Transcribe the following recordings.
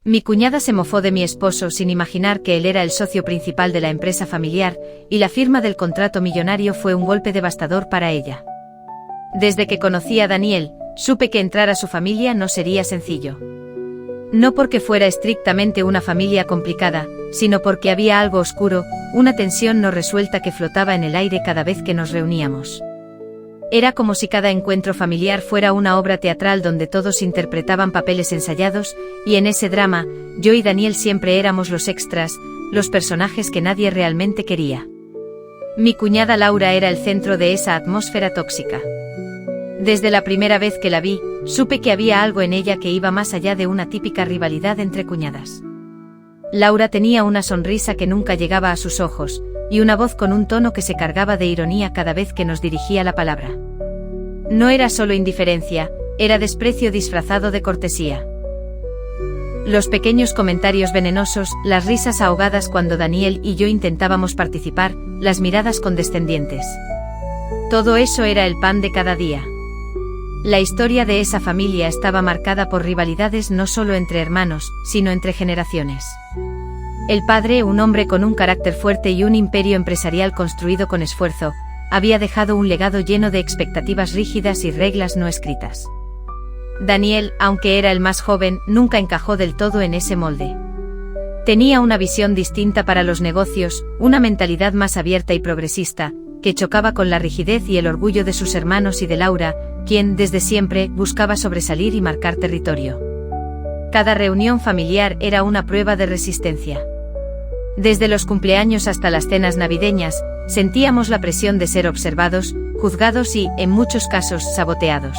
Mi cuñada se mofó de mi esposo sin imaginar que él era el socio principal de la empresa familiar, y la firma del contrato millonario fue un golpe devastador para ella. Desde que conocí a Daniel, supe que entrar a su familia no sería sencillo. No porque fuera estrictamente una familia complicada, sino porque había algo oscuro, una tensión no resuelta que flotaba en el aire cada vez que nos reuníamos. Era como si cada encuentro familiar fuera una obra teatral donde todos interpretaban papeles ensayados, y en ese drama, yo y Daniel siempre éramos los extras, los personajes que nadie realmente quería. Mi cuñada Laura era el centro de esa atmósfera tóxica. Desde la primera vez que la vi, supe que había algo en ella que iba más allá de una típica rivalidad entre cuñadas. Laura tenía una sonrisa que nunca llegaba a sus ojos, y una voz con un tono que se cargaba de ironía cada vez que nos dirigía la palabra. No era solo indiferencia, era desprecio disfrazado de cortesía. Los pequeños comentarios venenosos, las risas ahogadas cuando Daniel y yo intentábamos participar, las miradas condescendientes. Todo eso era el pan de cada día. La historia de esa familia estaba marcada por rivalidades no solo entre hermanos, sino entre generaciones. El padre, un hombre con un carácter fuerte y un imperio empresarial construido con esfuerzo, había dejado un legado lleno de expectativas rígidas y reglas no escritas. Daniel, aunque era el más joven, nunca encajó del todo en ese molde. Tenía una visión distinta para los negocios, una mentalidad más abierta y progresista, que chocaba con la rigidez y el orgullo de sus hermanos y de Laura, quien, desde siempre, buscaba sobresalir y marcar territorio. Cada reunión familiar era una prueba de resistencia. Desde los cumpleaños hasta las cenas navideñas, sentíamos la presión de ser observados, juzgados y, en muchos casos, saboteados.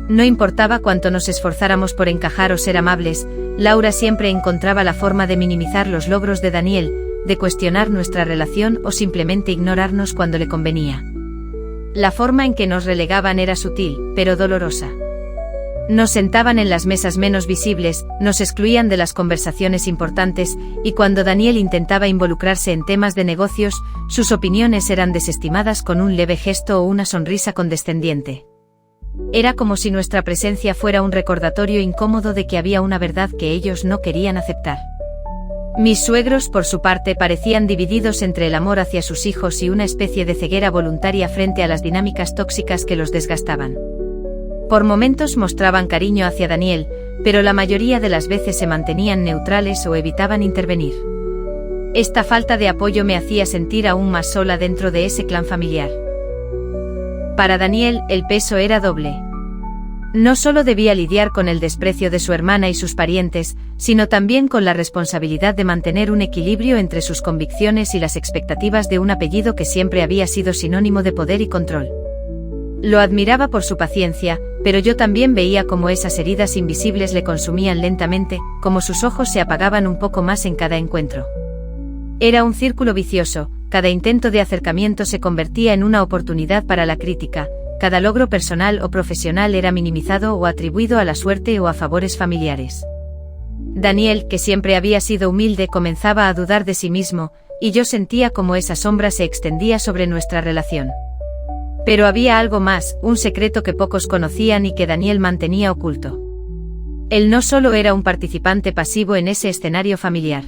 No importaba cuánto nos esforzáramos por encajar o ser amables, Laura siempre encontraba la forma de minimizar los logros de Daniel, de cuestionar nuestra relación o simplemente ignorarnos cuando le convenía. La forma en que nos relegaban era sutil, pero dolorosa. Nos sentaban en las mesas menos visibles, nos excluían de las conversaciones importantes, y cuando Daniel intentaba involucrarse en temas de negocios, sus opiniones eran desestimadas con un leve gesto o una sonrisa condescendiente. Era como si nuestra presencia fuera un recordatorio incómodo de que había una verdad que ellos no querían aceptar. Mis suegros, por su parte, parecían divididos entre el amor hacia sus hijos y una especie de ceguera voluntaria frente a las dinámicas tóxicas que los desgastaban. Por momentos mostraban cariño hacia Daniel, pero la mayoría de las veces se mantenían neutrales o evitaban intervenir. Esta falta de apoyo me hacía sentir aún más sola dentro de ese clan familiar. Para Daniel, el peso era doble. No solo debía lidiar con el desprecio de su hermana y sus parientes, sino también con la responsabilidad de mantener un equilibrio entre sus convicciones y las expectativas de un apellido que siempre había sido sinónimo de poder y control. Lo admiraba por su paciencia, pero yo también veía cómo esas heridas invisibles le consumían lentamente, como sus ojos se apagaban un poco más en cada encuentro. Era un círculo vicioso, cada intento de acercamiento se convertía en una oportunidad para la crítica, cada logro personal o profesional era minimizado o atribuido a la suerte o a favores familiares. Daniel, que siempre había sido humilde, comenzaba a dudar de sí mismo, y yo sentía como esa sombra se extendía sobre nuestra relación. Pero había algo más, un secreto que pocos conocían y que Daniel mantenía oculto. Él no solo era un participante pasivo en ese escenario familiar.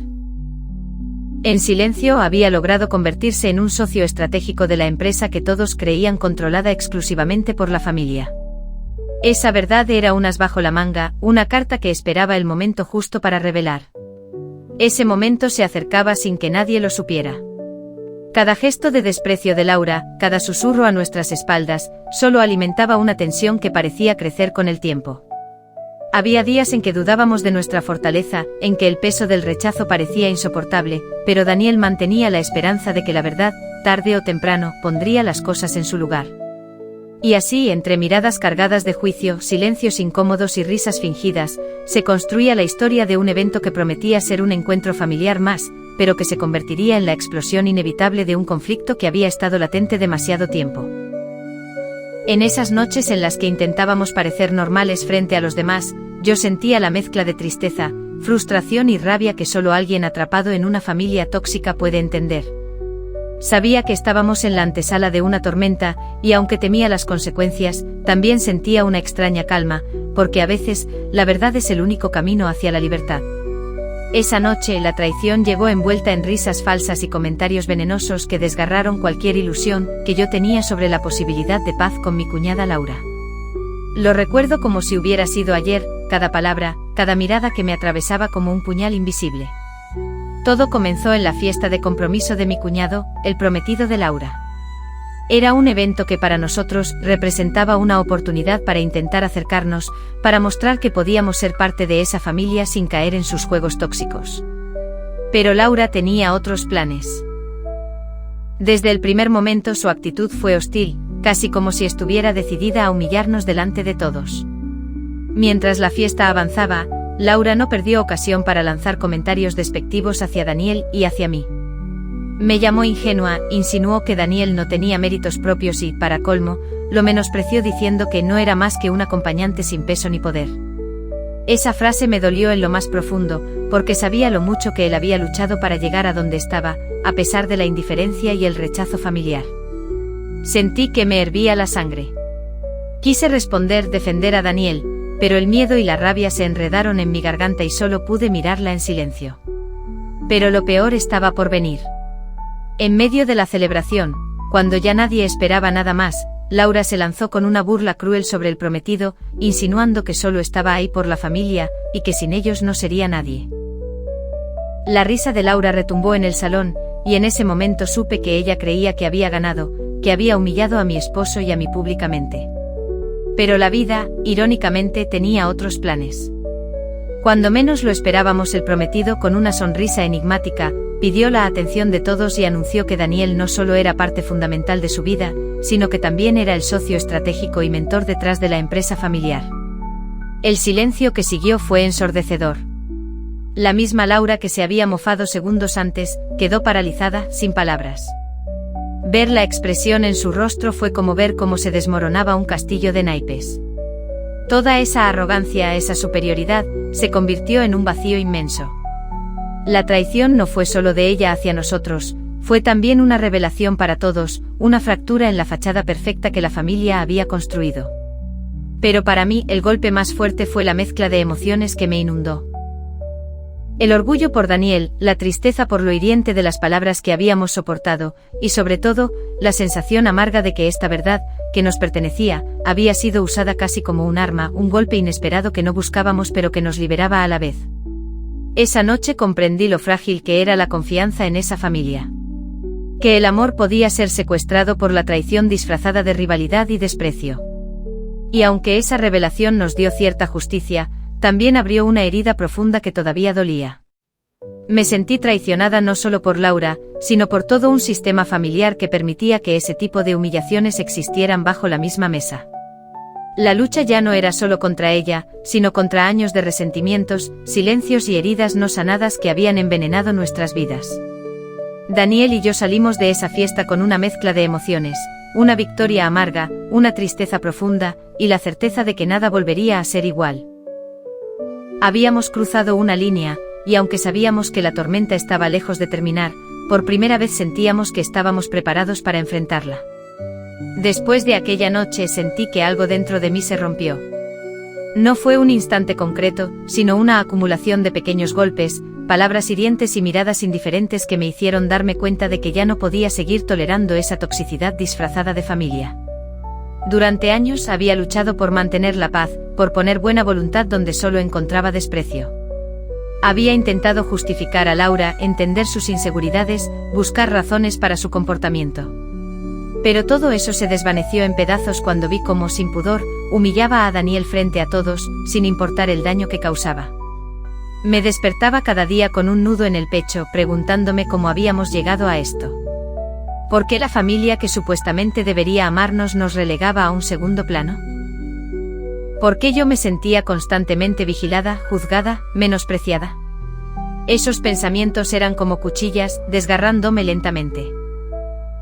En silencio había logrado convertirse en un socio estratégico de la empresa que todos creían controlada exclusivamente por la familia. Esa verdad era un as bajo la manga, una carta que esperaba el momento justo para revelar. Ese momento se acercaba sin que nadie lo supiera. Cada gesto de desprecio de Laura, cada susurro a nuestras espaldas, solo alimentaba una tensión que parecía crecer con el tiempo. Había días en que dudábamos de nuestra fortaleza, en que el peso del rechazo parecía insoportable, pero Daniel mantenía la esperanza de que la verdad, tarde o temprano, pondría las cosas en su lugar. Y así, entre miradas cargadas de juicio, silencios incómodos y risas fingidas, se construía la historia de un evento que prometía ser un encuentro familiar más, pero que se convertiría en la explosión inevitable de un conflicto que había estado latente demasiado tiempo. En esas noches en las que intentábamos parecer normales frente a los demás, yo sentía la mezcla de tristeza, frustración y rabia que solo alguien atrapado en una familia tóxica puede entender. Sabía que estábamos en la antesala de una tormenta, y aunque temía las consecuencias, también sentía una extraña calma, porque a veces, la verdad es el único camino hacia la libertad. Esa noche, la traición llegó envuelta en risas falsas y comentarios venenosos que desgarraron cualquier ilusión que yo tenía sobre la posibilidad de paz con mi cuñada Laura. Lo recuerdo como si hubiera sido ayer, cada palabra, cada mirada que me atravesaba como un puñal invisible. Todo comenzó en la fiesta de compromiso de mi cuñado, el prometido de Laura. Era un evento que para nosotros representaba una oportunidad para intentar acercarnos, para mostrar que podíamos ser parte de esa familia sin caer en sus juegos tóxicos. Pero Laura tenía otros planes. Desde el primer momento su actitud fue hostil, casi como si estuviera decidida a humillarnos delante de todos. Mientras la fiesta avanzaba, Laura no perdió ocasión para lanzar comentarios despectivos hacia Daniel y hacia mí. Me llamó ingenua, insinuó que Daniel no tenía méritos propios y, para colmo, lo menospreció diciendo que no era más que un acompañante sin peso ni poder. Esa frase me dolió en lo más profundo, porque sabía lo mucho que él había luchado para llegar a donde estaba, a pesar de la indiferencia y el rechazo familiar. Sentí que me hervía la sangre. Quise responder, defender a Daniel, pero el miedo y la rabia se enredaron en mi garganta y solo pude mirarla en silencio. Pero lo peor estaba por venir. En medio de la celebración, cuando ya nadie esperaba nada más, Laura se lanzó con una burla cruel sobre el prometido, insinuando que solo estaba ahí por la familia, y que sin ellos no sería nadie. La risa de Laura retumbó en el salón, y en ese momento supe que ella creía que había ganado, que había humillado a mi esposo y a mí públicamente. Pero la vida, irónicamente, tenía otros planes. Cuando menos lo esperábamos, el prometido, con una sonrisa enigmática, pidió la atención de todos y anunció que Daniel no solo era parte fundamental de su vida, sino que también era el socio estratégico y mentor detrás de la empresa familiar. El silencio que siguió fue ensordecedor. La misma Laura que se había mofado segundos antes, quedó paralizada, sin palabras. Ver la expresión en su rostro fue como ver cómo se desmoronaba un castillo de naipes. Toda esa arrogancia, esa superioridad, se convirtió en un vacío inmenso. La traición no fue solo de ella hacia nosotros, fue también una revelación para todos, una fractura en la fachada perfecta que la familia había construido. Pero para mí el golpe más fuerte fue la mezcla de emociones que me inundó. El orgullo por Daniel, la tristeza por lo hiriente de las palabras que habíamos soportado, y sobre todo, la sensación amarga de que esta verdad, que nos pertenecía, había sido usada casi como un arma, un golpe inesperado que no buscábamos pero que nos liberaba a la vez. Esa noche comprendí lo frágil que era la confianza en esa familia. Que el amor podía ser secuestrado por la traición disfrazada de rivalidad y desprecio. Y aunque esa revelación nos dio cierta justicia, también abrió una herida profunda que todavía dolía. Me sentí traicionada no solo por Laura, sino por todo un sistema familiar que permitía que ese tipo de humillaciones existieran bajo la misma mesa. La lucha ya no era solo contra ella, sino contra años de resentimientos, silencios y heridas no sanadas que habían envenenado nuestras vidas. Daniel y yo salimos de esa fiesta con una mezcla de emociones, una victoria amarga, una tristeza profunda, y la certeza de que nada volvería a ser igual. Habíamos cruzado una línea, y aunque sabíamos que la tormenta estaba lejos de terminar, por primera vez sentíamos que estábamos preparados para enfrentarla. Después de aquella noche sentí que algo dentro de mí se rompió. No fue un instante concreto, sino una acumulación de pequeños golpes, palabras hirientes y miradas indiferentes que me hicieron darme cuenta de que ya no podía seguir tolerando esa toxicidad disfrazada de familia. Durante años había luchado por mantener la paz, por poner buena voluntad donde solo encontraba desprecio. Había intentado justificar a Laura, entender sus inseguridades, buscar razones para su comportamiento. Pero todo eso se desvaneció en pedazos cuando vi cómo, sin pudor, humillaba a Daniel frente a todos, sin importar el daño que causaba. Me despertaba cada día con un nudo en el pecho, preguntándome cómo habíamos llegado a esto. ¿Por qué la familia que supuestamente debería amarnos nos relegaba a un segundo plano? ¿Por qué yo me sentía constantemente vigilada, juzgada, menospreciada? Esos pensamientos eran como cuchillas, desgarrándome lentamente.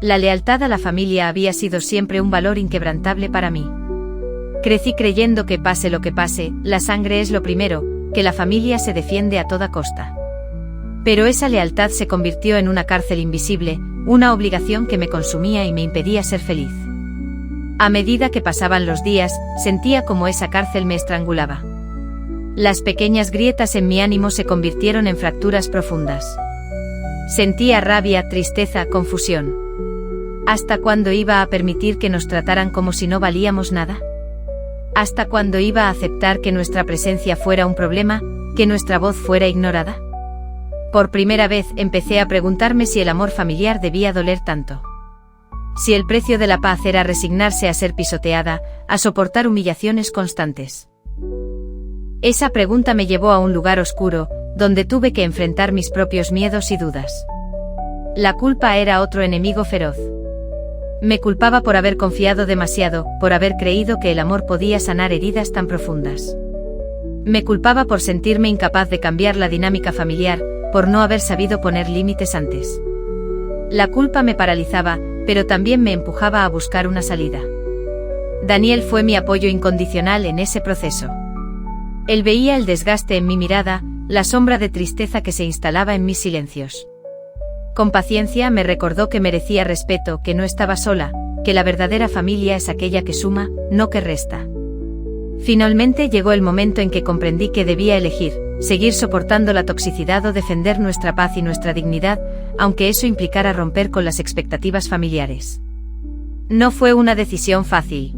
La lealtad a la familia había sido siempre un valor inquebrantable para mí. Crecí creyendo que pase lo que pase, la sangre es lo primero, que la familia se defiende a toda costa. Pero esa lealtad se convirtió en una cárcel invisible, una obligación que me consumía y me impedía ser feliz. A medida que pasaban los días, sentía como esa cárcel me estrangulaba. Las pequeñas grietas en mi ánimo se convirtieron en fracturas profundas. Sentía rabia, tristeza, confusión. ¿Hasta cuándo iba a permitir que nos trataran como si no valíamos nada? ¿Hasta cuándo iba a aceptar que nuestra presencia fuera un problema, que nuestra voz fuera ignorada? Por primera vez empecé a preguntarme si el amor familiar debía doler tanto. Si el precio de la paz era resignarse a ser pisoteada, a soportar humillaciones constantes. Esa pregunta me llevó a un lugar oscuro, donde tuve que enfrentar mis propios miedos y dudas. La culpa era otro enemigo feroz. Me culpaba por haber confiado demasiado, por haber creído que el amor podía sanar heridas tan profundas. Me culpaba por sentirme incapaz de cambiar la dinámica familiar, por no haber sabido poner límites antes. La culpa me paralizaba, pero también me empujaba a buscar una salida. Daniel fue mi apoyo incondicional en ese proceso. Él veía el desgaste en mi mirada, la sombra de tristeza que se instalaba en mis silencios. Con paciencia me recordó que merecía respeto, que no estaba sola, que la verdadera familia es aquella que suma, no que resta. Finalmente llegó el momento en que comprendí que debía elegir, seguir soportando la toxicidad o defender nuestra paz y nuestra dignidad, aunque eso implicara romper con las expectativas familiares. No fue una decisión fácil.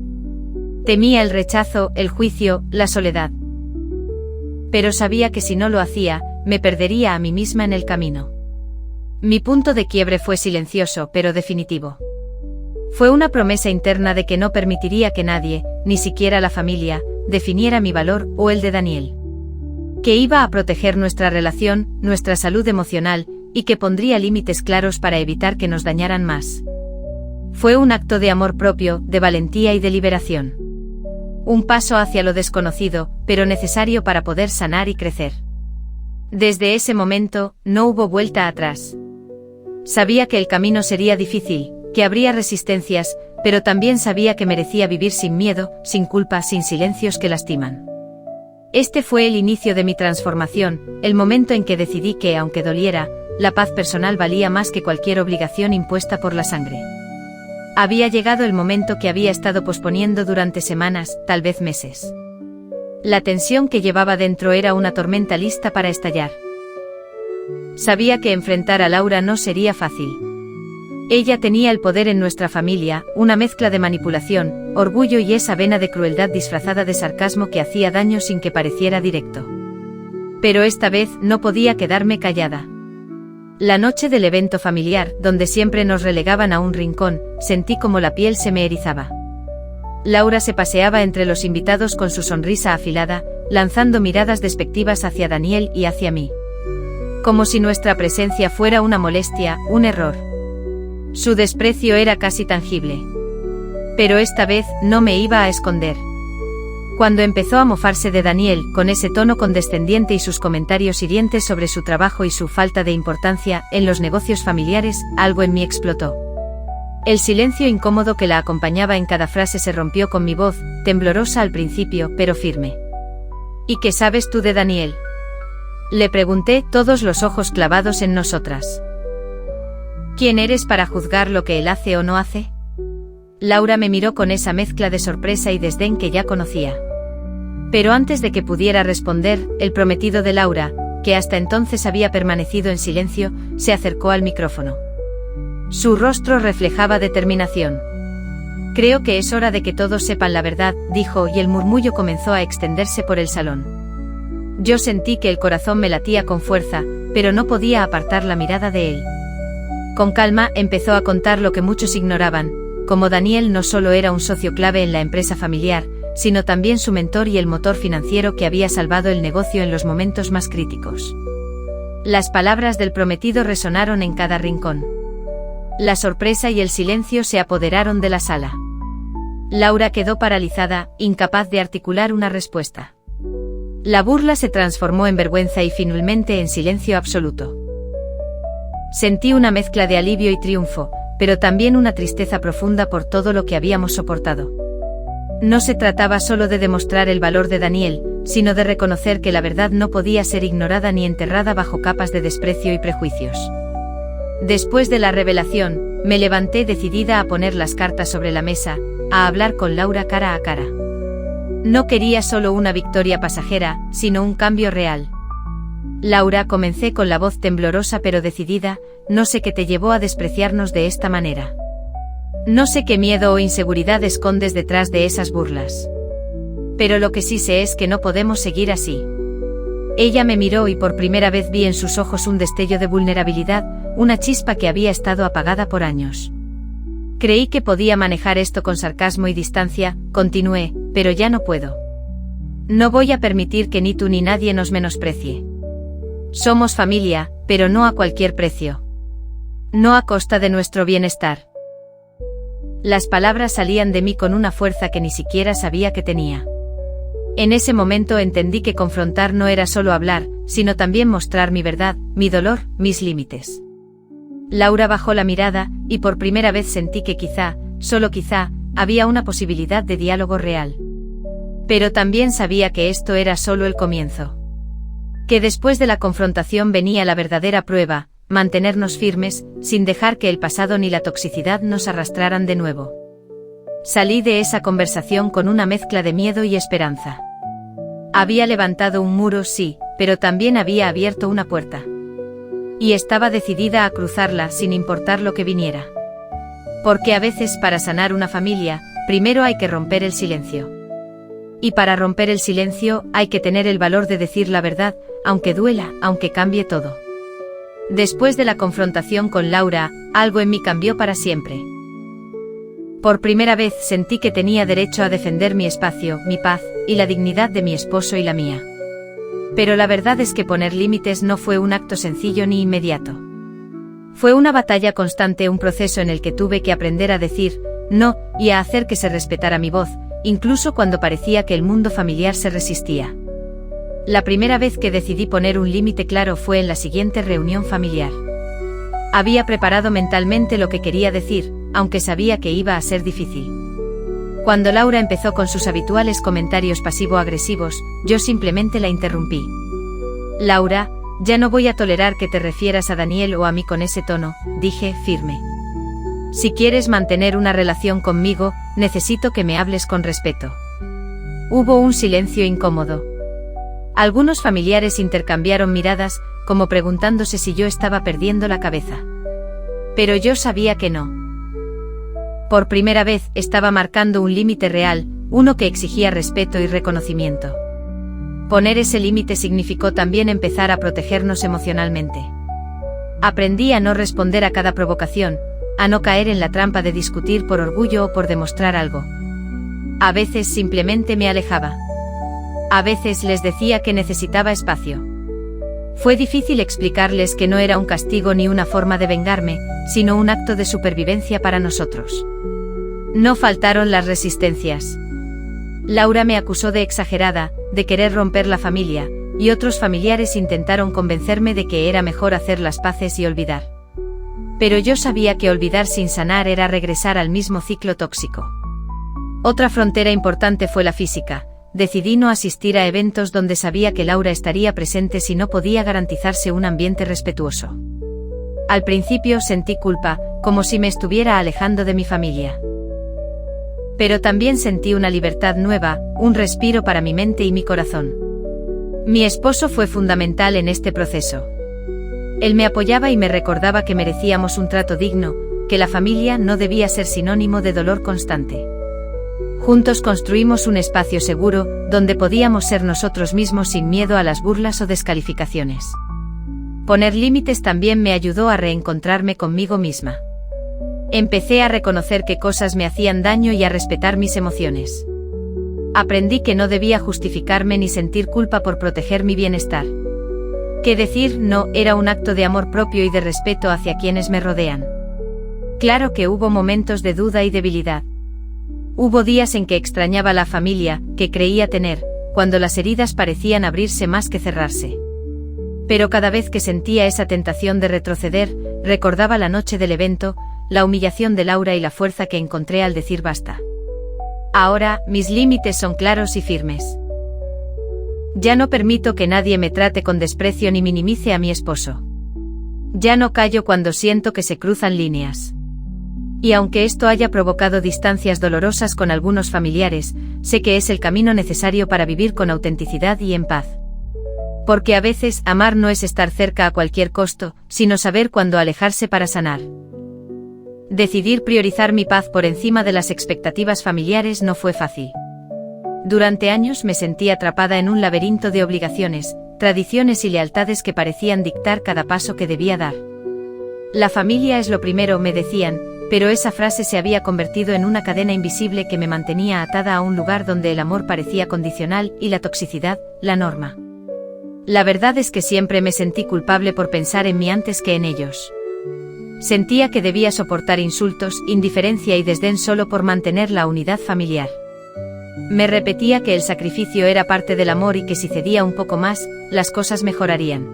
Temía el rechazo, el juicio, la soledad. Pero sabía que si no lo hacía, me perdería a mí misma en el camino. Mi punto de quiebre fue silencioso, pero definitivo. Fue una promesa interna de que no permitiría que nadie, ni siquiera la familia, definiera mi valor o el de Daniel. Que iba a proteger nuestra relación, nuestra salud emocional, y que pondría límites claros para evitar que nos dañaran más. Fue un acto de amor propio, de valentía y de liberación. Un paso hacia lo desconocido, pero necesario para poder sanar y crecer. Desde ese momento, no hubo vuelta atrás. Sabía que el camino sería difícil, que habría resistencias, pero también sabía que merecía vivir sin miedo, sin culpa, sin silencios que lastiman. Este fue el inicio de mi transformación, el momento en que decidí que, aunque doliera, la paz personal valía más que cualquier obligación impuesta por la sangre. Había llegado el momento que había estado posponiendo durante semanas, tal vez meses. La tensión que llevaba dentro era una tormenta lista para estallar. Sabía que enfrentar a Laura no sería fácil. Ella tenía el poder en nuestra familia, una mezcla de manipulación, orgullo y esa vena de crueldad disfrazada de sarcasmo que hacía daño sin que pareciera directo. Pero esta vez no podía quedarme callada. La noche del evento familiar, donde siempre nos relegaban a un rincón, sentí como la piel se me erizaba. Laura se paseaba entre los invitados con su sonrisa afilada, lanzando miradas despectivas hacia Daniel y hacia mí. Como si nuestra presencia fuera una molestia, un error. Su desprecio era casi tangible. Pero esta vez no me iba a esconder. Cuando empezó a mofarse de Daniel, con ese tono condescendiente y sus comentarios hirientes sobre su trabajo y su falta de importancia en los negocios familiares, algo en mí explotó. El silencio incómodo que la acompañaba en cada frase se rompió con mi voz, temblorosa al principio, pero firme. ¿Y qué sabes tú de Daniel?, le pregunté, todos los ojos clavados en nosotras. ¿Quién eres para juzgar lo que él hace o no hace? Laura me miró con esa mezcla de sorpresa y desdén que ya conocía. Pero antes de que pudiera responder, el prometido de Laura, que hasta entonces había permanecido en silencio, se acercó al micrófono. Su rostro reflejaba determinación. Creo que es hora de que todos sepan la verdad, dijo, y el murmullo comenzó a extenderse por el salón. Yo sentí que el corazón me latía con fuerza, pero no podía apartar la mirada de él. Con calma empezó a contar lo que muchos ignoraban, como Daniel no solo era un socio clave en la empresa familiar, sino también su mentor y el motor financiero que había salvado el negocio en los momentos más críticos. Las palabras del prometido resonaron en cada rincón. La sorpresa y el silencio se apoderaron de la sala. Laura quedó paralizada, incapaz de articular una respuesta. La burla se transformó en vergüenza y finalmente en silencio absoluto. Sentí una mezcla de alivio y triunfo, pero también una tristeza profunda por todo lo que habíamos soportado. No se trataba solo de demostrar el valor de Daniel, sino de reconocer que la verdad no podía ser ignorada ni enterrada bajo capas de desprecio y prejuicios. Después de la revelación, me levanté decidida a poner las cartas sobre la mesa, a hablar con Laura cara a cara. No quería solo una victoria pasajera, sino un cambio real. Laura, comencé con la voz temblorosa pero decidida, no sé qué te llevó a despreciarnos de esta manera. No sé qué miedo o inseguridad escondes detrás de esas burlas. Pero lo que sí sé es que no podemos seguir así. Ella me miró y por primera vez vi en sus ojos un destello de vulnerabilidad, una chispa que había estado apagada por años. Creí que podía manejar esto con sarcasmo y distancia, continué, pero ya no puedo. No voy a permitir que ni tú ni nadie nos menosprecie. Somos familia, pero no a cualquier precio. No a costa de nuestro bienestar. Las palabras salían de mí con una fuerza que ni siquiera sabía que tenía. En ese momento entendí que confrontar no era solo hablar, sino también mostrar mi verdad, mi dolor, mis límites. Laura bajó la mirada, y por primera vez sentí que quizá, solo quizá, había una posibilidad de diálogo real. Pero también sabía que esto era solo el comienzo. Que después de la confrontación venía la verdadera prueba, mantenernos firmes, sin dejar que el pasado ni la toxicidad nos arrastraran de nuevo. Salí de esa conversación con una mezcla de miedo y esperanza. Había levantado un muro, sí, pero también había abierto una puerta. Y estaba decidida a cruzarla sin importar lo que viniera. Porque a veces para sanar una familia, primero hay que romper el silencio. Y para romper el silencio hay que tener el valor de decir la verdad, aunque duela, aunque cambie todo. Después de la confrontación con Laura, algo en mí cambió para siempre. Por primera vez sentí que tenía derecho a defender mi espacio, mi paz, y la dignidad de mi esposo y la mía. Pero la verdad es que poner límites no fue un acto sencillo ni inmediato. Fue una batalla constante, un proceso en el que tuve que aprender a decir no, y a hacer que se respetara mi voz, incluso cuando parecía que el mundo familiar se resistía. La primera vez que decidí poner un límite claro fue en la siguiente reunión familiar. Había preparado mentalmente lo que quería decir, aunque sabía que iba a ser difícil. Cuando Laura empezó con sus habituales comentarios pasivo-agresivos, yo simplemente la interrumpí. Laura, ya no voy a tolerar que te refieras a Daniel o a mí con ese tono, dije, firme. Si quieres mantener una relación conmigo, necesito que me hables con respeto. Hubo un silencio incómodo. Algunos familiares intercambiaron miradas, como preguntándose si yo estaba perdiendo la cabeza. Pero yo sabía que no. Por primera vez estaba marcando un límite real, uno que exigía respeto y reconocimiento. Poner ese límite significó también empezar a protegernos emocionalmente. Aprendí a no responder a cada provocación, a no caer en la trampa de discutir por orgullo o por demostrar algo. A veces simplemente me alejaba. A veces les decía que necesitaba espacio. Fue difícil explicarles que no era un castigo ni una forma de vengarme, sino un acto de supervivencia para nosotros. No faltaron las resistencias. Laura me acusó de exagerada, de querer romper la familia, y otros familiares intentaron convencerme de que era mejor hacer las paces y olvidar. Pero yo sabía que olvidar sin sanar era regresar al mismo ciclo tóxico. Otra frontera importante fue la física. Decidí no asistir a eventos donde sabía que Laura estaría presente si no podía garantizarse un ambiente respetuoso. Al principio sentí culpa, como si me estuviera alejando de mi familia. Pero también sentí una libertad nueva, un respiro para mi mente y mi corazón. Mi esposo fue fundamental en este proceso. Él me apoyaba y me recordaba que merecíamos un trato digno, que la familia no debía ser sinónimo de dolor constante. Juntos construimos un espacio seguro, donde podíamos ser nosotros mismos sin miedo a las burlas o descalificaciones. Poner límites también me ayudó a reencontrarme conmigo misma. Empecé a reconocer qué cosas me hacían daño y a respetar mis emociones. Aprendí que no debía justificarme ni sentir culpa por proteger mi bienestar. Que decir no era un acto de amor propio y de respeto hacia quienes me rodean. Claro que hubo momentos de duda y debilidad. Hubo días en que extrañaba la familia que creía tener, cuando las heridas parecían abrirse más que cerrarse. Pero cada vez que sentía esa tentación de retroceder, recordaba la noche del evento, la humillación de Laura y la fuerza que encontré al decir basta. Ahora, mis límites son claros y firmes. Ya no permito que nadie me trate con desprecio ni minimice a mi esposo. Ya no callo cuando siento que se cruzan líneas. Y aunque esto haya provocado distancias dolorosas con algunos familiares, sé que es el camino necesario para vivir con autenticidad y en paz. Porque a veces amar no es estar cerca a cualquier costo, sino saber cuándo alejarse para sanar. Decidir priorizar mi paz por encima de las expectativas familiares no fue fácil. Durante años me sentí atrapada en un laberinto de obligaciones, tradiciones y lealtades que parecían dictar cada paso que debía dar. La familia es lo primero, me decían, pero esa frase se había convertido en una cadena invisible que me mantenía atada a un lugar donde el amor parecía condicional y la toxicidad, la norma. La verdad es que siempre me sentí culpable por pensar en mí antes que en ellos. Sentía que debía soportar insultos, indiferencia y desdén solo por mantener la unidad familiar. Me repetía que el sacrificio era parte del amor y que si cedía un poco más, las cosas mejorarían.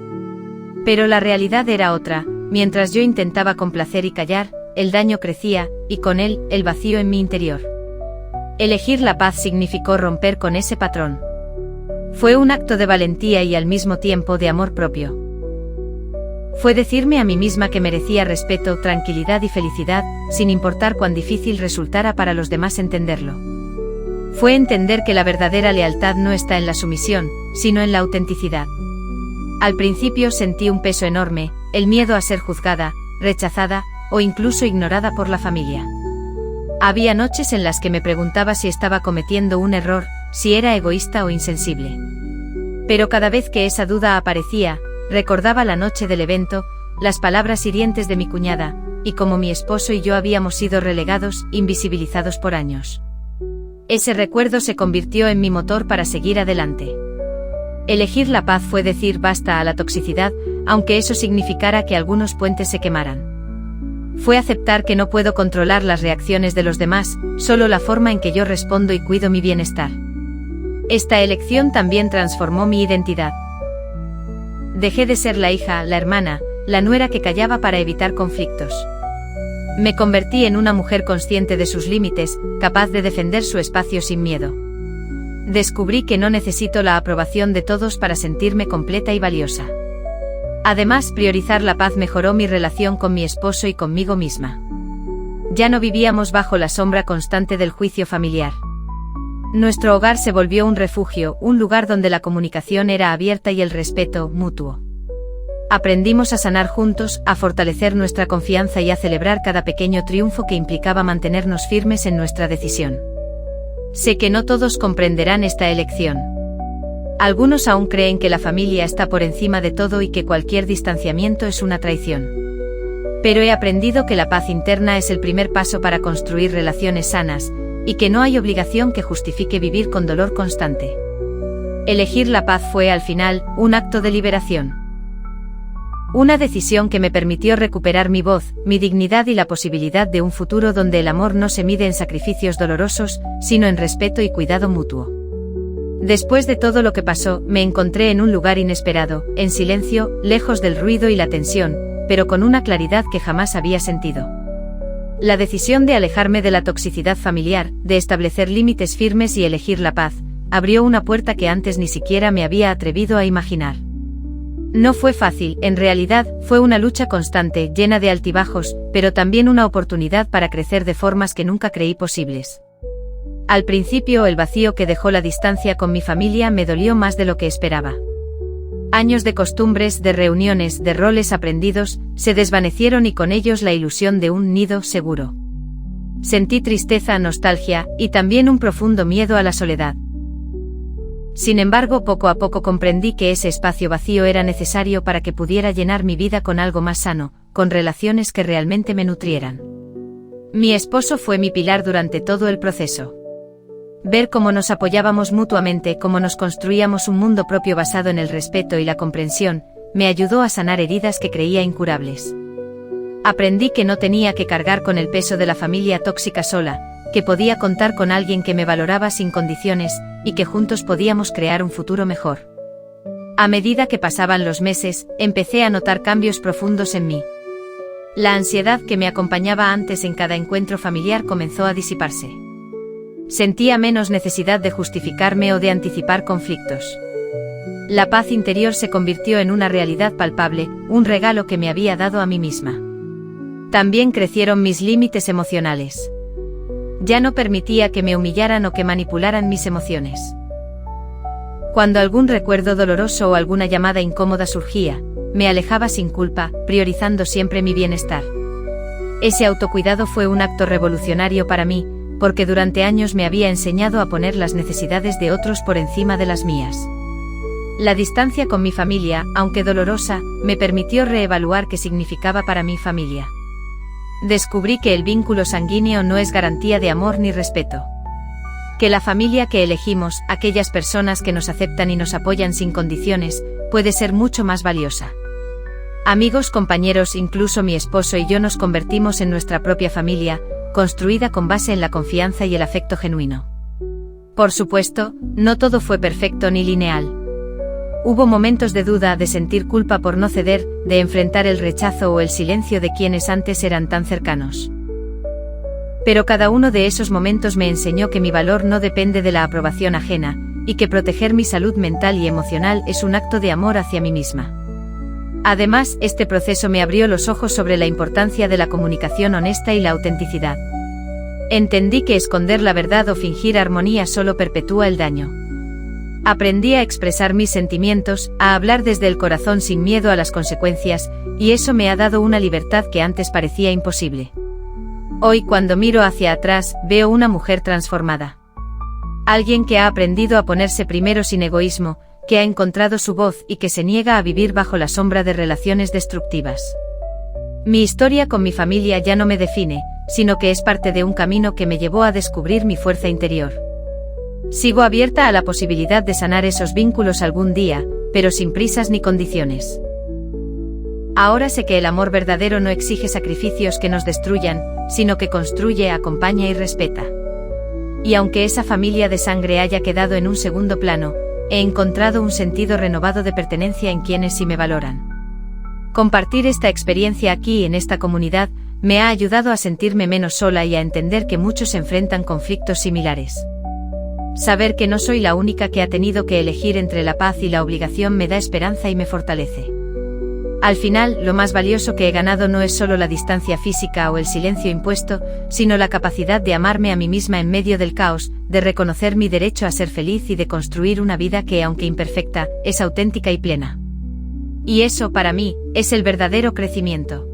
Pero la realidad era otra. Mientras yo intentaba complacer y callar, el daño crecía, y con él, el vacío en mi interior. Elegir la paz significó romper con ese patrón. Fue un acto de valentía y al mismo tiempo de amor propio. Fue decirme a mí misma que merecía respeto, tranquilidad y felicidad, sin importar cuán difícil resultara para los demás entenderlo. Fue entender que la verdadera lealtad no está en la sumisión, sino en la autenticidad. Al principio sentí un peso enorme, el miedo a ser juzgada, rechazada, o incluso ignorada por la familia. Había noches en las que me preguntaba si estaba cometiendo un error, si era egoísta o insensible. Pero cada vez que esa duda aparecía, recordaba la noche del evento, las palabras hirientes de mi cuñada, y cómo mi esposo y yo habíamos sido relegados, invisibilizados por años. Ese recuerdo se convirtió en mi motor para seguir adelante. Elegir la paz fue decir basta a la toxicidad, aunque eso significara que algunos puentes se quemaran. Fue aceptar que no puedo controlar las reacciones de los demás, solo la forma en que yo respondo y cuido mi bienestar. Esta elección también transformó mi identidad. Dejé de ser la hija, la hermana, la nuera que callaba para evitar conflictos. Me convertí en una mujer consciente de sus límites, capaz de defender su espacio sin miedo. Descubrí que no necesito la aprobación de todos para sentirme completa y valiosa. Además, priorizar la paz mejoró mi relación con mi esposo y conmigo misma. Ya no vivíamos bajo la sombra constante del juicio familiar. Nuestro hogar se volvió un refugio, un lugar donde la comunicación era abierta y el respeto, mutuo. Aprendimos a sanar juntos, a fortalecer nuestra confianza y a celebrar cada pequeño triunfo que implicaba mantenernos firmes en nuestra decisión. Sé que no todos comprenderán esta elección. Algunos aún creen que la familia está por encima de todo y que cualquier distanciamiento es una traición. Pero he aprendido que la paz interna es el primer paso para construir relaciones sanas, y que no hay obligación que justifique vivir con dolor constante. Elegir la paz fue al final un acto de liberación. Una decisión que me permitió recuperar mi voz, mi dignidad y la posibilidad de un futuro donde el amor no se mide en sacrificios dolorosos, sino en respeto y cuidado mutuo. Después de todo lo que pasó, me encontré en un lugar inesperado, en silencio, lejos del ruido y la tensión, pero con una claridad que jamás había sentido. La decisión de alejarme de la toxicidad familiar, de establecer límites firmes y elegir la paz, abrió una puerta que antes ni siquiera me había atrevido a imaginar. No fue fácil, en realidad, fue una lucha constante, llena de altibajos, pero también una oportunidad para crecer de formas que nunca creí posibles. Al principio, el vacío que dejó la distancia con mi familia me dolió más de lo que esperaba. Años de costumbres, de reuniones, de roles aprendidos, se desvanecieron y con ellos la ilusión de un nido seguro. Sentí tristeza, nostalgia, y también un profundo miedo a la soledad. Sin embargo, poco a poco comprendí que ese espacio vacío era necesario para que pudiera llenar mi vida con algo más sano, con relaciones que realmente me nutrieran. Mi esposo fue mi pilar durante todo el proceso. Ver cómo nos apoyábamos mutuamente, cómo nos construíamos un mundo propio basado en el respeto y la comprensión, me ayudó a sanar heridas que creía incurables. Aprendí que no tenía que cargar con el peso de la familia tóxica sola, que podía contar con alguien que me valoraba sin condiciones, y que juntos podíamos crear un futuro mejor. A medida que pasaban los meses, empecé a notar cambios profundos en mí. La ansiedad que me acompañaba antes en cada encuentro familiar comenzó a disiparse. Sentía menos necesidad de justificarme o de anticipar conflictos. La paz interior se convirtió en una realidad palpable, un regalo que me había dado a mí misma. También crecieron mis límites emocionales. Ya no permitía que me humillaran o que manipularan mis emociones. Cuando algún recuerdo doloroso o alguna llamada incómoda surgía, me alejaba sin culpa, priorizando siempre mi bienestar. Ese autocuidado fue un acto revolucionario para mí, porque durante años me había enseñado a poner las necesidades de otros por encima de las mías. La distancia con mi familia, aunque dolorosa, me permitió reevaluar qué significaba para mí familia. Descubrí que el vínculo sanguíneo no es garantía de amor ni respeto. Que la familia que elegimos, aquellas personas que nos aceptan y nos apoyan sin condiciones, puede ser mucho más valiosa. Amigos, compañeros, incluso mi esposo y yo nos convertimos en nuestra propia familia, construida con base en la confianza y el afecto genuino. Por supuesto, no todo fue perfecto ni lineal. Hubo momentos de duda, de sentir culpa por no ceder, de enfrentar el rechazo o el silencio de quienes antes eran tan cercanos. Pero cada uno de esos momentos me enseñó que mi valor no depende de la aprobación ajena, y que proteger mi salud mental y emocional es un acto de amor hacia mí misma. Además, este proceso me abrió los ojos sobre la importancia de la comunicación honesta y la autenticidad. Entendí que esconder la verdad o fingir armonía solo perpetúa el daño. Aprendí a expresar mis sentimientos, a hablar desde el corazón sin miedo a las consecuencias, y eso me ha dado una libertad que antes parecía imposible. Hoy, cuando miro hacia atrás, veo una mujer transformada. Alguien que ha aprendido a ponerse primero sin egoísmo, que ha encontrado su voz y que se niega a vivir bajo la sombra de relaciones destructivas. Mi historia con mi familia ya no me define, sino que es parte de un camino que me llevó a descubrir mi fuerza interior. Sigo abierta a la posibilidad de sanar esos vínculos algún día, pero sin prisas ni condiciones. Ahora sé que el amor verdadero no exige sacrificios que nos destruyan, sino que construye, acompaña y respeta. Y aunque esa familia de sangre haya quedado en un segundo plano, he encontrado un sentido renovado de pertenencia en quienes sí me valoran. Compartir esta experiencia aquí en esta comunidad me ha ayudado a sentirme menos sola y a entender que muchos enfrentan conflictos similares. Saber que no soy la única que ha tenido que elegir entre la paz y la obligación me da esperanza y me fortalece. Al final, lo más valioso que he ganado no es solo la distancia física o el silencio impuesto, sino la capacidad de amarme a mí misma en medio del caos, de reconocer mi derecho a ser feliz y de construir una vida que, aunque imperfecta, es auténtica y plena. Y eso, para mí, es el verdadero crecimiento.